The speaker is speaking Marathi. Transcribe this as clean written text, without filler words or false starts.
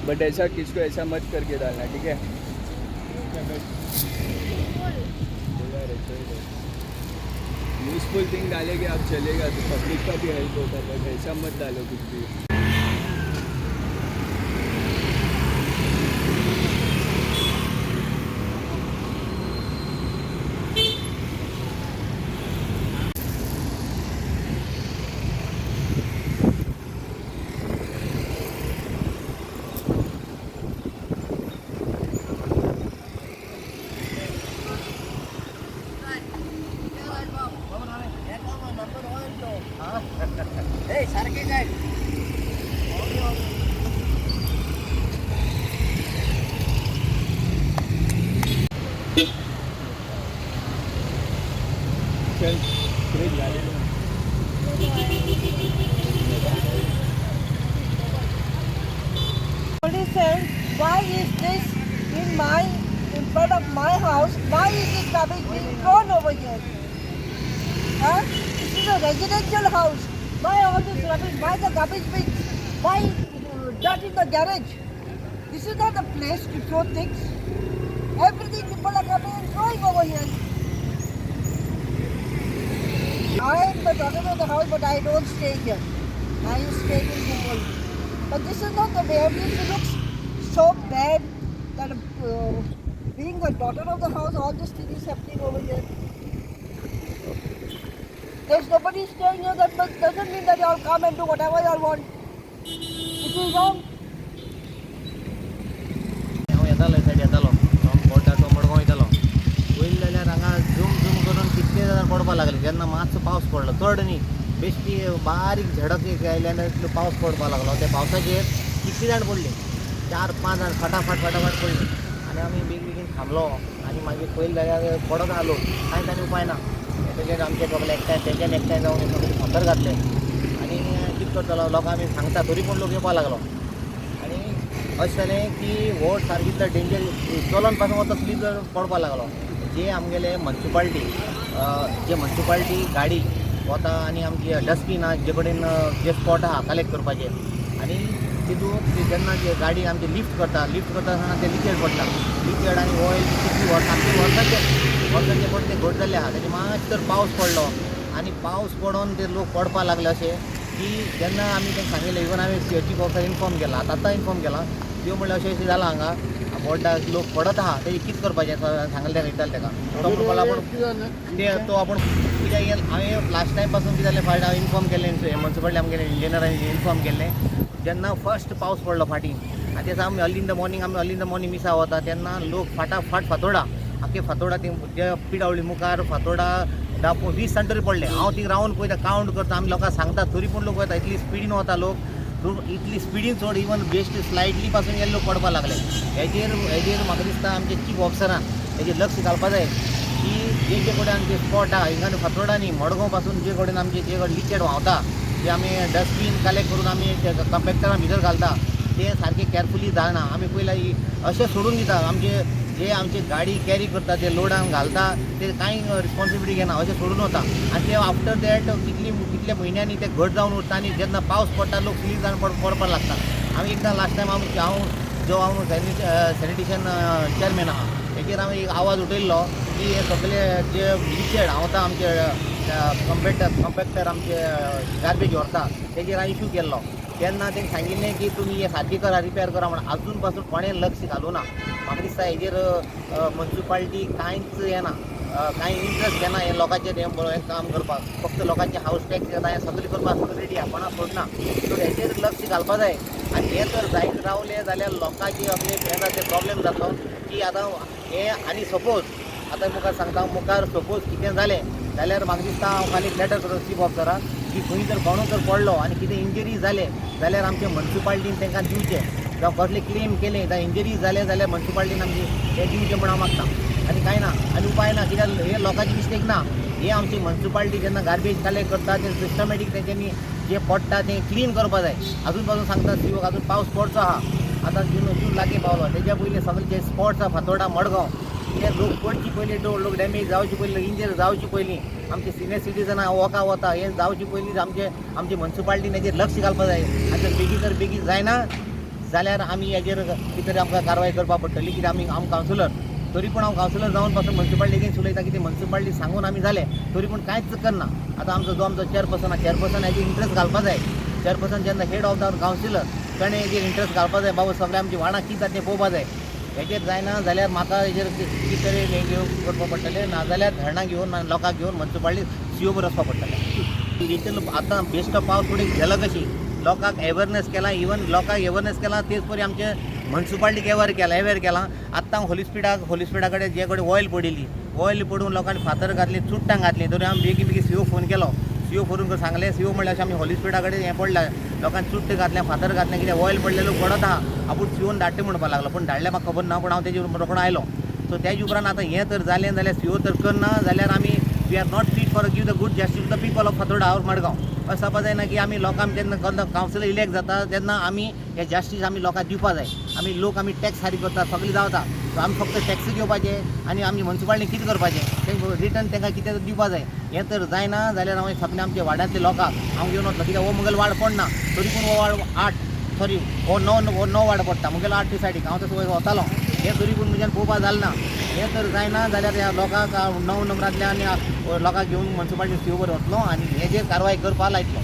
बट ऐसा किसको ऐसा मत करके डालना, ठीक है। यूजफुल थिंग डालेंगे आप चलेगा तो पब्लिक का भी हेल्प होगा, बट ऐसा मत डालो कुछ भी। सारखे काय चल फ्रिज डाले Said, why is this in front of my house? Why is this garbage being thrown over here? Huh? This is a residential house. Why all this rubbish? Why the garbage bins? Why dirt in the garage? This is not the place to throw things. Everything people are coming and throwing over here. I am the daughter of the house, but I don't stay here. I stay in Mumbai. But this is not the way. It looks so bad that being the daughter of the house, all this thing is happening over here. There's nobody staying here. That doesn't mean that you all come and do whatever you all want. It is wrong. येतालो सायड येतालो पोटा तो मडगांव येतालो वयर जाल्यार हांगा झूम झूम करून कितले जाल्यार पडपाक लागले जेन्ना मातसो पावस पडलो चड न्ही बेश्टी बारीक झडक एक आयल्यान इतलो पावस पडपाक लागलो त्या पावसाचेर कितले जाण पडले 4-5 जाण फटाफट पडले आनी आमी बेगीन थांबलो आनी मागीर पयले जाल्यार पडत आलो कांयच आनी उपाय ना तेजेर आमचे सगळे एकठांय जावन सगळे फातर घातले आनी कितें करतलो लोकांक आमी सांगता तरी पूण लोक येवपाक लागलो आनी अशें जालें की हो सारकी डेंजर चलोन पासून वता स्लीप पडपाक लागलो जे आमगेले म्युन्सिपाल्टी गाडी वता आनी आमची डस्टबीन आहा जे कडेन जे स्पॉट आहा कलेक्ट करपाचे आनी तितून जेन्ना गाडी आमची लिफ्ट करता आसतना ते लिकेज पडटा लिकेड आनी ऑयल कितली वर्सांचे पण ते घट जाल्ले आहा तेजे मातशे तर पावस पडलो आनी पावस पडोन ते लोक पडपाक लागले अशें की जेन्ना आमी तेंका सांगिल्लें इवन हांवें चीफ ऑफिसर इन्फॉर्म केला आतां इन्फॉर्म केला त्यो म्हणल्यार अशें जालां हांगा बोर्डाक लोक पडत आहा तेजें कितें करपाचें सांगलें तेका विचारलें तेका तो म्हणपाक लागलो ते तो आपूण कित्याक हांवें लास्ट टायम पासून कितें जालें फायट हांवें इन्फॉर्म केल्लें म्युन्सिपाल्टी आमगेलें इंजिनियरांनी इन्फॉर्म केल्लें जेन्ना फर्स्ट पावस पडलो फाटीं आनी तेच आमी अर्ली इन द मॉर्निंग मिसा वता तेन्ना लोक फाटाफाट फातोडा आख्खे फातोडा ते जे पिडावळी मुखार फातोडा 20 जाण तरी पडले हांव थिंग रावन पळयता कावंट करता आमी लोकांक सांगता तरी पूण लोक वता इतली स्पिडीन वता लोक इतली स्पिडीन चड इवन बेस्ट स्लायडली पासून गेले लोक पडपाक लागले हेजेर म्हाका दिसता आमचे चीफ ऑफिसरान हेजेर लक्ष घालपाक जाय की जे कडेन आमचे स्पॉट आहा हिंगा फातोडा न्ही मडगांव पासून जे कडेन आमचे जे कडेन लिकेड व्हांवता जे आमी डस्टबीन कलेक्ट करून आमी कंपॅक्टरान भितर घालता ते सारके केअरफुली जायना आमी पयलीं अशें सोडून दिता आमचे जे आमची गाडी कॅरी करता ते लोडान घालता ते कांय रिस्पॉन्सिबिलिटी घेना अशें सोडून वता आनी ते आफ्टर दॅट कितले म्हयन्यांनी ते घट जावन उरता आनी जेन्ना पावस पडटा लोक स्लीप जावन पडपाक लागता हांवें एकदां लास्ट टायम हांव सॅनिटेशन चॅरमॅन आहा हेचेर हांवें एक आवाज उठयल्लो की हे सगळे जे लिकेड व्हांवता आमचे कंपॅक्टर आमचे गार्बेज व्हरता तेजेर हांवें इशू केल्लो तेन्ना तांकां सांगिल्लें की तुमी हे सारकें करा रिपेर करा म्हणून अजून पासून कोणें लक्ष घालूं ना म्हाका दिसता हेजेर म्युन्सिपाल्टी कांयच येना कांय इंट्रस्ट घेना हे लोकांचेर हें काम करपाक फक्त लोकांचे हावस टॅक्स घेता हें सगळें करपाक रेडी आहा कोणाक सोडना सो हेजेर लक्ष घालपाक जाय आनी हे जर जायत रावले जाल्यार लोकांचे आपले येता ते प्रॉब्लेम जातलो की आतां हे आनी सपोज आतां मुखार सांगता मुखार सपोज कितें जालें जाल्यार म्हाका दिसता हांव फाल्यां एक लॅटर करता चीफ ऑफिसराक की खंय जर कोणूय जर पडलो आनी कितें इंजरी जाले जाल्यार आमचे म्युन्सिपाल्टीन तांकां दिवचें जावं कसले क्लेम केले जावं इंजरी जाले जाल्यार म्युन्सिपाल्टीन आमची हे दिवचें म्हण हांव मागता आनी कांय ना आनी उपाय ना कित्याक हे लोकांची मिस्टेक ना हे आमची म्युन्सिपाल्टी जेन्ना गार्बेज कलेक्ट करता ते सिस्टमॅटीक तेंच्यांनी जे पडटा तें क्लीन करपाक जाय अजून पासून सांगता सीओक अजून पावस पडचो आहा आतां जून लागीं पावलो तेज्या पयलीं सगळे जे स्पॉट्स आहा फातोडा मडगांव ते लोक पडची पयलीं लोक डॅमेज जावचे पयलीं इंजर जावचे पयलीं आमचे सिनियर सिटीजनां वॉका वता हें जावचे पयलीं आमचे म्युन्सिपाल्टीन हेजेर लक्ष घालपाक जाय आतां बेगीन जायना जाल्यार आमी हेजेर कितें तरी आमकां कारवाय करपा पडटली कित्याक आमी हांव कावन्सिलर तरी पूण हांव कावन्सिलर जावन पासून म्युन्सिपाल्टी अगेन्स्ट उलयता की ती म्युन्सिपाल्टी सांगून आमी जाले तरी पूण कांयच करना आतां आमचो चेअरपर्सन आहा चेअरपर्सन हेजेर इंट्रस्ट घालपा जाय चेअरपर्सन जेन्ना हेड ऑफ द कावन्सिलर ताणें हेजेर इंट्रस्ट घालपा जाय बाबा सगळें आमची वांगडा कितें जाता तें पळोवपा जाय हेजेर जायना जाल्यार म्हाका हेजेर कितें तरी हें घेवन करपा पडटलें नाजाल्यार धरणां घेवन लोकांक घेवन म्युन्सिपाल्टी सीओ बरोवचपा पडटलें लिटल आतां बेस्ट ऑफ पावर फुडें गेलो कशी लोकांक अवेरनेस केला इवन लोकांक अवेरनेस केला तेच परी आमचे म्युन्सिपाल्टीक अवेर केला आतां होलिस्पिडा कडेन जे कडेन ऑयल पडिल्ली ऑयल पडून लोकांनी फातर घातली चुट्टां घातली तरी आमी बेगी सीओ फोन केलो सीओ करून सांगलें सीओ म्हणल्यार अशें आमी हॉलिस्पिडा कडेन हें पडलां लोकांनी चुट्ट घातलें फातर घातलें कित्याक ऑयल पडलेलो पडत आहा आपूण सीओन धाडटा म्हणपाक लागलो पूण धाडलें म्हाका खबर ना पूण हांव तेजे रोखडो आयलो सो तेजे उपरांत आतां हें तर जालें जाल्यार सीओ तर करना जाल्यार आमी we are not fit for give the good justice to the people of Fatorda और मडगांव अशें जावपा जायना की आमी लोकांक जेन्ना कावन्सिलर इलेक्ट जाता तेन्ना आमी हे जस्टीस आमी लोकांक दिवपा जाय आमी टॅक्स सारी करता सगळीं जावता सो आमी फक्त टॅक्स घेवपाचे आनी आमी म्युन्सिपाल्टी कितें करपाचें तें रिटर्न तांकां कितें दिवपा जाय हें तर जायना जाल्यार हांव सगळें आमच्या वाड्यांतल्या लोकांक हांव घेवन वतलो कित्याक हो मुगेलो वाड पडना तरी पूण हो वाड हो णव वाड पडटा मुगेलो 8 सायडीक हांव तसो वतालो हें तरी पूण म्हज्यान पळोवपा जालें ना हें तर जायना जाल्यार ह्या लोकांक 9 नंबरांतल्यान लोकांक घेवन म्युन्सिपाल्टी सीओ बरोबर वतलो आनी हेजेर कारवाय करपा लायतलो